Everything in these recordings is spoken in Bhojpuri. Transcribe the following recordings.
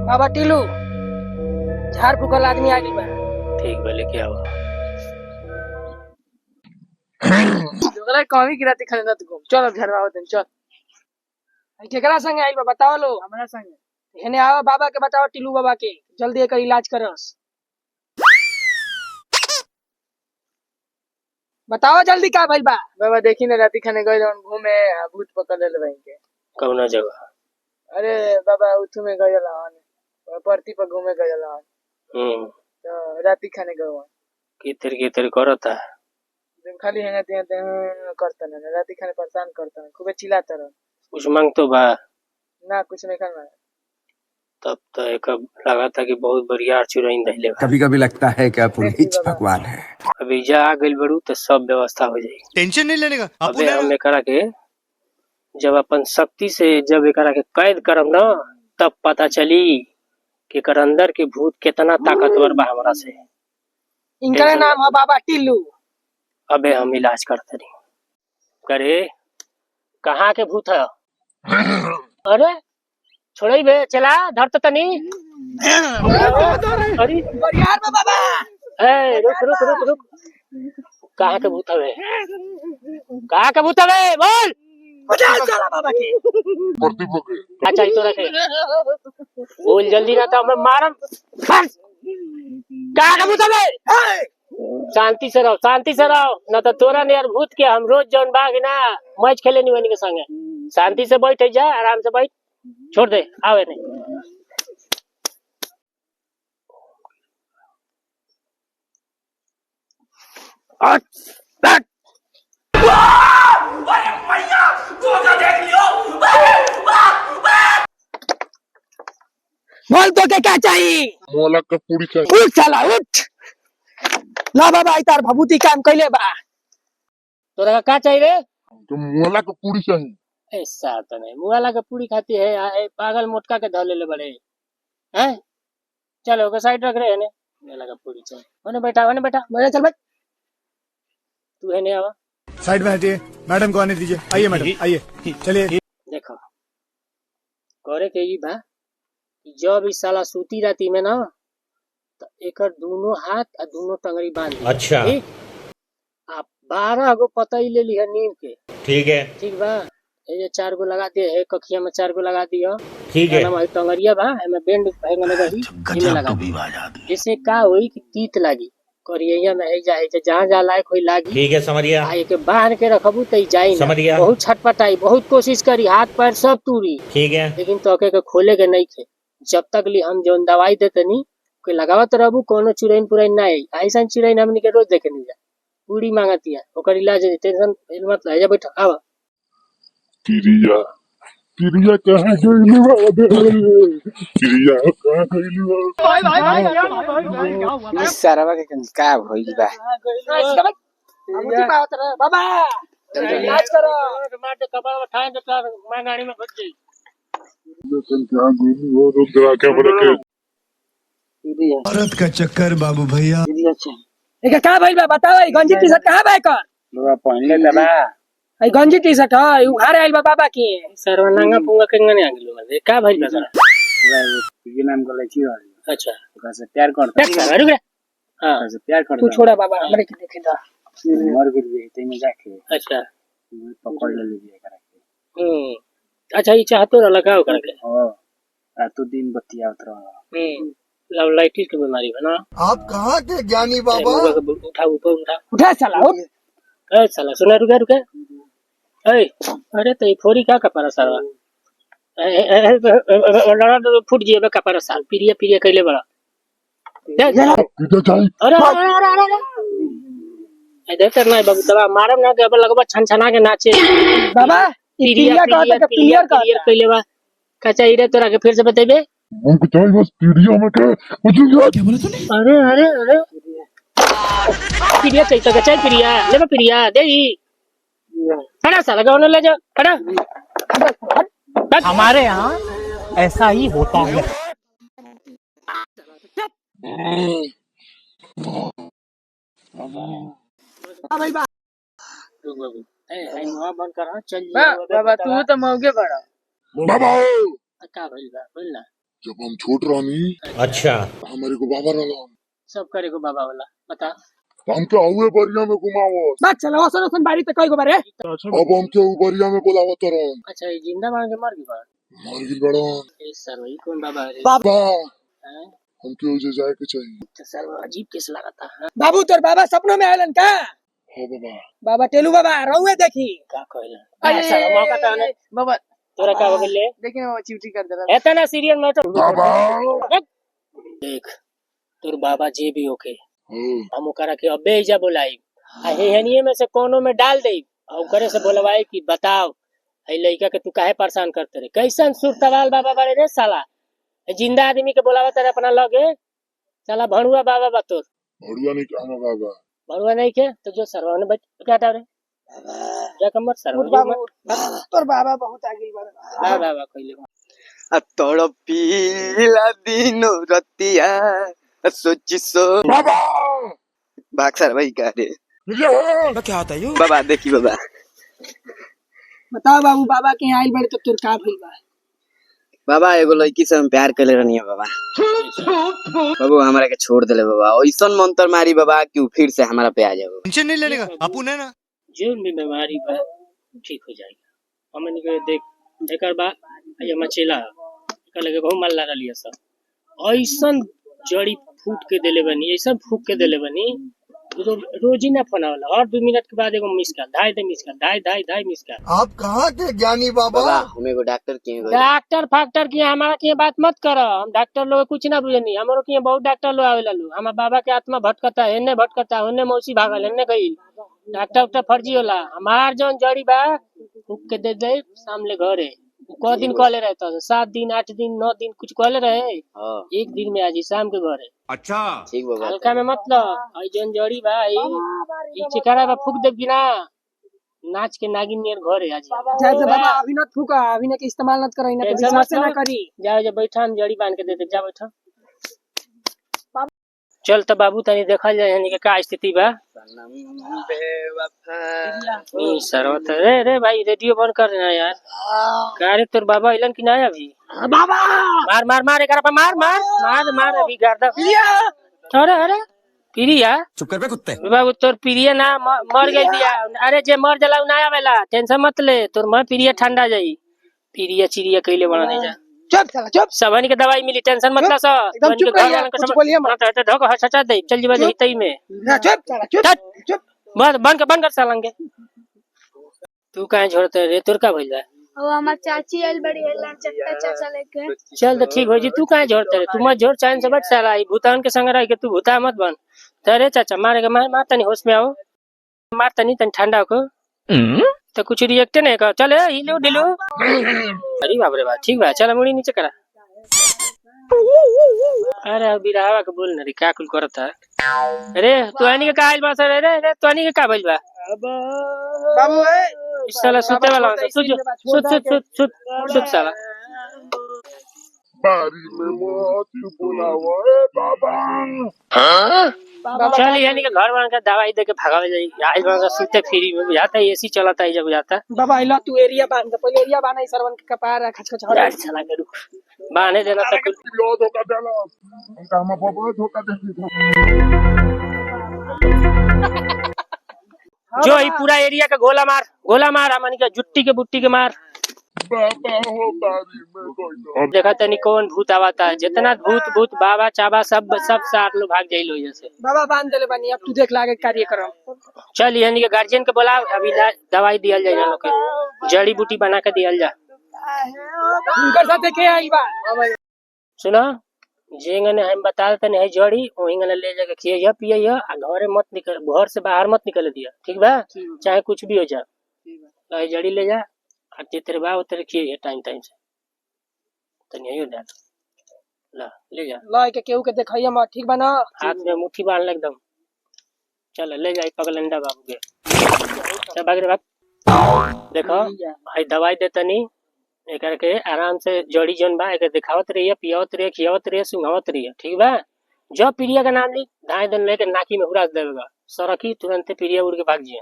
बाबा टीलू झाड़ फूकल आदमी आ गई बा। ठीक बा, लेके आओ। कमी की राती खड़े न तू चल अब झरवा होते चल। केकरा संग आइल बा बताओ लो। हमरा संग हेने आओ, बाबा के बताओ, टीलू बाबा के जल्दी एकर इलाज करस। बताओ जल्दी का भइल बा। बाबा देखी ना राती खाने गए घूमे भूत पकड़ ले भाई के। कौना जगह? अरे बाबा उठू में गए परती पर घूमे गए तो राती खाने गए कितर करता खाली है करता ना राती खाने परेशान करता खूबे चिल्लाता रह। कुछ मांग तो बा ना कुछ नहीं खाना। तब तो एक लगा था कि बहुत बढ़िया चुराइन धैले बा। कभी कभी लगता है कि पुनीत भगवान है। अभी जा आ गइल बड़ू तो सब व्यवस्था हो जाएगी, टेंशन नहीं लेने का। अबे हम एकरा के जब अपन शक्ति से जब एकरा के कैद करम ना तब पता चली कि एकर अंदर के भूत कितना ताकतवर बा हमरा से। इनका नाम है बाबा टीलू। अबे हम इलाज करते नहीं करे। कहाँ के भूत है? अरे छोड़ई बे, चला धरत तनी। अरे बरियार में बाबा। ए रुक रुक रुक रुक, कहाँ के भूत है? कहाँ के भूत है बोल। बजा चला बाबा के। अच्छा तो रखे बोल जल्दी ना तो मैं मारम। कहाँ के भूत है? शांति से रहो, शांति से रहो, न तो तोरा ने यार भूत के हम रोज जौन बाग ना मैच खेले नहीं बनी के संगे। शांति से बैठ जा, आराम से बैठ, छोड़ दे आवे नहीं। बोल तो क्या चाहिए? मोला का पूरी चाहिए। उठ चला उठ। ना बाबा इतार भभूति काम कैले बा। तोरा का चाहिए रे? तो मोला का पूरी चाहिए। ऐसा तो नहीं, मुआला का पूरी खाती है। पागल मोटका के धले ले बड़े हैं। चलो के साइड रख रहे हैं। मुआला का पूरी चाहिए। होने बैठा मेरे चल बैठ। तू है नहीं आवा, साइड में हटिए, मैडम को आने दीजिए। आइए मैडम आइए, चलिए। देखो करे के ई बा, जब इस साला सूती राती में ना तो एकर दोनों हाथ और दोनों टंगरी बांध दी। अच्छा आप 12 गो पतई ले लिया नीम के। ठीक है, ठीक बा, ये 4 गो लगा दिए है, कखिया में 4 गो लगा दियो। ठीक है। टंगरिया बा एमे बेंड हैंगे रही, इमे लगा दी। इससे का होई कि तीत लागी करिया में है जाए जहां जहां लायक होई लागी। ठीक है, समझ गया। आ के बांध के रखबू त जाई ना। समझ गया। बहुत छटपटाई, बहुत कोशिश करी, हाथ पैर सब टूरी, ठीक है, लेकिन तोके के खोले के नहीं थे। जब तक ली हम जौन दवाई देतनी कोई लगावत रहबू, कोनो चुरैन पुरैन ना आई। ऐसा चुरैन हमनी के रोज देखे नहीं जा। पूरी मांगतिया, ओकर इलाज टेंशन मत ले। जा बैठ आवा। तिरिया तिरिया कहाँ गइलू तिरिया कहाँ गइलू? इस सारा के का भइल बा। भभूति पावत रहे बाबा। इलाज करो। माटे कपाल में ठाए तो मैं गाड़ी में घुस गई। कहाँ गइलू रुद्रा के बरके। औरत का चक्कर बाबू भैया। एक का भइल बा बताओ। ई गंजी टी शर्ट कहां बा एकर? बाबा पहनले दबा ई गंजी टी शर्ट है उघारे आइल बा बाबा की। सरवनांगा पुंगा केंगा नहीं आगिलो मजे का भइल बा तोरा? ये नाम को लची वाली अच्छा ओकरा से प्यार करता। देख साला रुक रे। हां ओकरा से प्यार करता। तू छोड़ा बाबा, हमरे के देखे दा। मर गेल बे तई में जाके अच्छा पकड़ ले लिए करा के। अच्छा ई चाहतो लगाओ करके। हां रातों दिन बतियावत रह। लव लाइटिस की बीमारी है ना। आप कहाँ के ज्ञानी बाबा? उठा ऊपर उठा उठा साला उठ। ए साला सुना रुके। ए अरे तो फोरी का कपड़ा सारा लड़ा तो फूट जिए कपड़ा साल पिरिया कैले बड़ा। देख इधर जाई। अरे देख ना बाबू दवा मारम ना के अब लगबा छनछना के नाचे। बाबा पिरिया क्लियर कैले बा। का चाहिए तोरा के फिर से बतेबे? हमको चाहिए बस तिरिया में के मुझे क्या बोला तूने? अरे पिरिया कैसे चाहिए? पिरिया ले बा, पिरिया दे ही खड़ा साला गाँव ले जा खड़ा। हमारे यहाँ ऐसा ही होता है। बंद कर। चल बाबा तू तो मौगे बड़ा। बाबा का भइल बा बोल ना। जब हम छोट रहनी अच्छा हमारे को बाबा रहला सब करे को बाबा वाला बता। हमके हुए बरिया में घुमावो बात चलो सुनो सुन बारी तो कई गो बारे अब हमके बरिया में बोलावत रहन अच्छा ये जिंदा मार के मर गई बा। मर गिल बड़न ए सर वही कौन बाबा रे? बाबा हैं? हमके उसे जाए के चाहिए तो सर वो अजीब केस लगता है। बाबू तोर बाबा सपनों में आयलन का हाँ बाबा बाबा टेलू बाबा रहुए देखी का कहला अरे साला मौका तो ने बाबा तोरा का हो गेले देखिए बाबा चिवटी कर दे रहा एतना सीरियस मैटर बाबा देख तोर बाबा जे भी होके हाँ हम ओकरा के अबे इजा बुलाई आ हेहनिए में से कोनो में डाल दे और ओकरे से बोलवाई कि बताओ ए लइका के तू काहे परेशान करते रे? कैसन सुरतवाल बाबा बारे रे साला? ए जिंदा आदमी के बोलावा तेरे अपना लगे साला भणुआ बाबा बा तोर। भड़ुआ नहीं कहना बाबा भणुआ नहीं के तो जो सरवा ने क्या रे जा कमर सरवा बाबू तोर बाबा बहुत आगे बारे बा बाबा कइले तोड़ पीला दिनो रतिया सोची सो बाबा भाग सर भाई कह रे ये क्या होता है यू? बाबा देखी बाबा बताओ बाबू बाबा के यहाँ आइल बड़े तो तोर का भइल बा बाबा एगो लड़की से हम प्यार कर रहनी है बाबा बाबू हमारा के छोड़ देले बाबा ऐसन मंत्र मारी बाबा कि उ फिर से हमारा पे आ जाओ टेंशन नहीं लेने का अपन है ना जो भी बीमारी बा ठीक हो जाएगा। हमन के देख एकर बा ये मचेला एकर लगे बहुत माल लगा लिया सब ऐसन जड़ी फूट के देले बनी ऐसा फूक के देले बनी रोज ही ना फोन आवला और 2 मिनट के बाद एगो मिस कॉल धाई मिस कॉल। आप कहाँ के ज्ञानी बाबा हम एगो डॉक्टर के गए डॉक्टर फैक्टर की हमारा की बात मत करो। हम डॉक्टर लोग कुछ ना बुझनी हमरो की बहुत डॉक्टर लोग आवेला लो हमार बाबा के आत्मा भटकता है हेने भटकता होने मौसी भागल हेने गई डॉक्टर उक्टर फर्जी होला। हमार जौन जड़ी बा फूक के दे दे सामने घरे क दिन कहले रहता 7 दिन 8 दिन 9 दिन कुछ कहले रहे हां एक दिन में आज शाम के घरे अच्छा ठीक बाबा हल्का में मतलब आई जौन जड़ी बा ई चिकरा बा फूक दे बिना नाच के नागिन नियर घरे आज जैसे बाबा अभी न फूका अभी न के इस्तेमाल न करो ना तो विश्वास ना करी जाओ जा बैठा हम जड़ी बांध के दे दे जा बैठा चल तो बाबू तनी देखल जाए यानी के का स्थिति बा। ई सरवत रे भाई रेडियो बंद कर देना यार का रे तोर बाबा इलन की ना अभी बाबा मार मार मार एकरा पे मार अभी गाड़ दो अरे प्रिया चुप कर बे कुत्ते बाबू तोर प्रिया ना मर गई दिया अरे जे मर जला ना आवेला टेंशन मत ले तोर मैं प्रिया ठंडा जाई प्रिया चिड़िया कइले बना नहीं जा चुप साला चुप सबनी के दवाई मिली टेंशन मत ला सा एकदम चुप रहिए कुछ बोलिए मत ढोक हटा दे चल जीवा जहितई में ना चुप साला चुप बंद कर सालंगे तू काहे छोड़ते रे तोर का भइल बा और हमार चाची आइल बड़ी है चाचा लेके चल तो ठीक हो जी तू काहे झोरते रे तू मत झोर चैन से बैठ साला ई भूतान के संग रह के तू भूता मत बन तेरे चाचा मारेगा मार तनी होश में आओ मार तनी ठंडा को तो कुछ रिएक्ट नहीं कर चल हिलो डिलो अरे बाप रे बाप ठीक बा चल मुड़ी नीचे करा अरे बिरहावा के बोल ना रे का कुल करता अरे तू आनी के का आइल बा सर रे तू आनी के का भइल बा बाबू ए इस साला सुते वाला सुत साला बारी में मत बुलाओ बाबा चल यानी के घर वाला का दवाई दे के भगावे जाई आइल बा सुते फ्री में बुझाता है एसी चलाता है जब बुझाता बाबा इला तू एरिया बांध दे पहले एरिया बांध सरवन के कपार खच यार चला के रुक बाने देना तो कुछ लो धोखा देला उनका हम बाबा धोखा दे जो ही पूरा एरिया का गोला मार हमनी के जुट्टी के बुट्टी के मार बाबा हो बारी में कोई देखा तनी कौन भूत आवाता है जितना भूत बाबा चाबा सब साथ लोग भाग जाइलो जैसे बाबा बांध देले बानी अब तू देख लागे कार्यक्रम चल यानी के गार्जियन के बुलाओ अभी दवाई दियल जाए लोग के जड़ी बूटी बना के दियल जा उनकर साथे के आई बा सुनो जेंगने हम बता तने है जड़ी ओहिंगने ले जाके खिया पिया आ घरे मत निकल घर से बाहर मत निकल दिया ठीक बा चाहे कुछ भी हो जा तो जड़ी ले जा और तेरे बा उतर खिया टाइम से तनी यो डाल ला ले जा ला के केहू के देखैया मत ठीक बा ना हाथ में मुट्ठी बांध एकदम चल ले जाई पगलंडा बाबू के सब भाग रे बाप देखो भाई दवाई दे तनी एकर के आराम से जड़ी जोन बा एकर दिखावत रहिए पियावत रहिए खियावत रहिए सुंघावत रहिए ठीक बा जो प्रिया का नाम ली धाए दिन लेके नाकी में उड़ा देगा सरकी तुरंत प्रिया उड़ के भाग जिया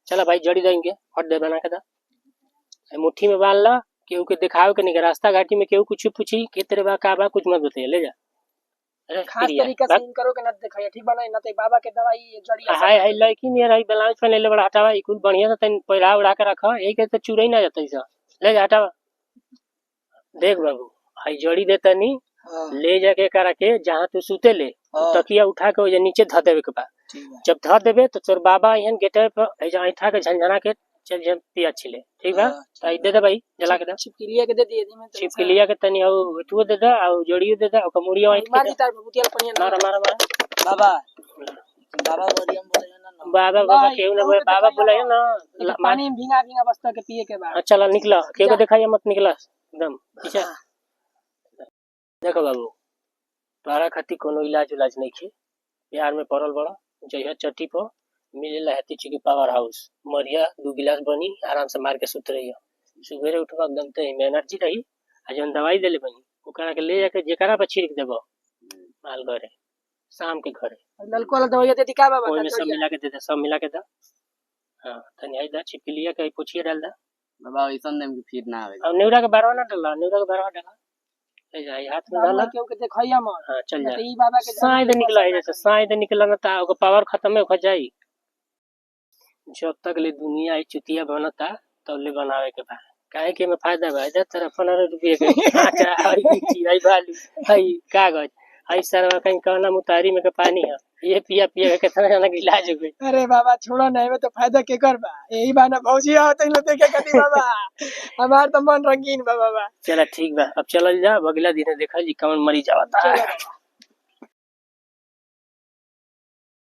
चला भाई जड़ी देंगे हट दे बना के दा मुट्ठी में बांध ला केहू के दिखावे के नहीं के रास्ता घाटी में केहू कुछ पूछी के तेरे बा का बा कुछ मत बताइए ले जा अरे खास तरीका से इन करो के न दिखाइए ठीक बना न तो बाबा के दवाई जड़ी हाय हाय लड़की नहीं रही ब्लाउज पहन ले बड़ा हटावा ई कुल बढ़िया से तन पहिरा उड़ा के रखा यही के तो चुरई ना जाता इसा ले जा हटावा देख बाबू हाई जड़ी देता नहीं ले जाके करा के जहाँ तू सुते ले तकिया उठा के नीचे ध देवे के बा जब ध देवे तो तोर बाबा यहाँ गेटे पर ऐठा के झंझना के चल जब पिया छिले ठीक बा तो दे दे भाई जला के दे छिपकलिया के दे दिए दी में छिपकलिया के तनी और तू दे दे और जोड़ियो दे दे और कमुरिया वाइट मारी तार भूतिया पनिया मार मार मार बाबा बाबा बढ़िया बोले ना बाबा बाबा केहू ना बोले बाबा बोले है ना पानी में भींगा भींगा बस्ता के पिए के बाद चला निकला केहू को दिखाइए मत निकला एकदम पीछे देखो बाबू तोहरा खातिर कोनो इलाज उलाज नहीं खे बिहार में पड़ल बड़ा जइहा चट्टी पर मिलेला हेती चिकी पावर हाउस मरिया 2 गिलास बनी आराम से मार के सुत रही सुबेरे उठवा एकदम ते में एनर्जी रही आ जन दवाई देले बनी ओकरा के ले जाके जेकरा पर छिड़क देबो माल घरे शाम के घरे ललको वाला दवाई दे दी का बाबा ओइ में सब मिला के दे दे सब मिला के दा हां तनी आई दा छिपकलिया के पूछिए डाल दा बाबा ऐसा नेम के फिर ना आवे अब नेवरा के बारवा ना डाला नेवरा के बारवा डाला ले जाई हाथ में डाला केहू के देखैया मत हां चल जा ई बाबा के शायद निकला है जैसे शायद निकला ना ता ओकर पावर खत्म हो जाई जब तक ले दुनिया ई चुतिया बनता तब ले बनावे के बा काहे के में फायदा बा इधर तरफ 15 रुपए के आटा आई भालू हई कागज हई सरवा कहीं कहना मुतारी में के पानी है ये पिया पिया के कितना जना के इलाज हो गई अरे बाबा छोड़ो ना में तो फायदा के कर बा यही बाना भौजी आवत इन देखे कदी बाबा हमार तो मन रंगीन बा बाबा चला ठीक बा अब चलल जा अगला दिन देखा जी कौन मरी जावता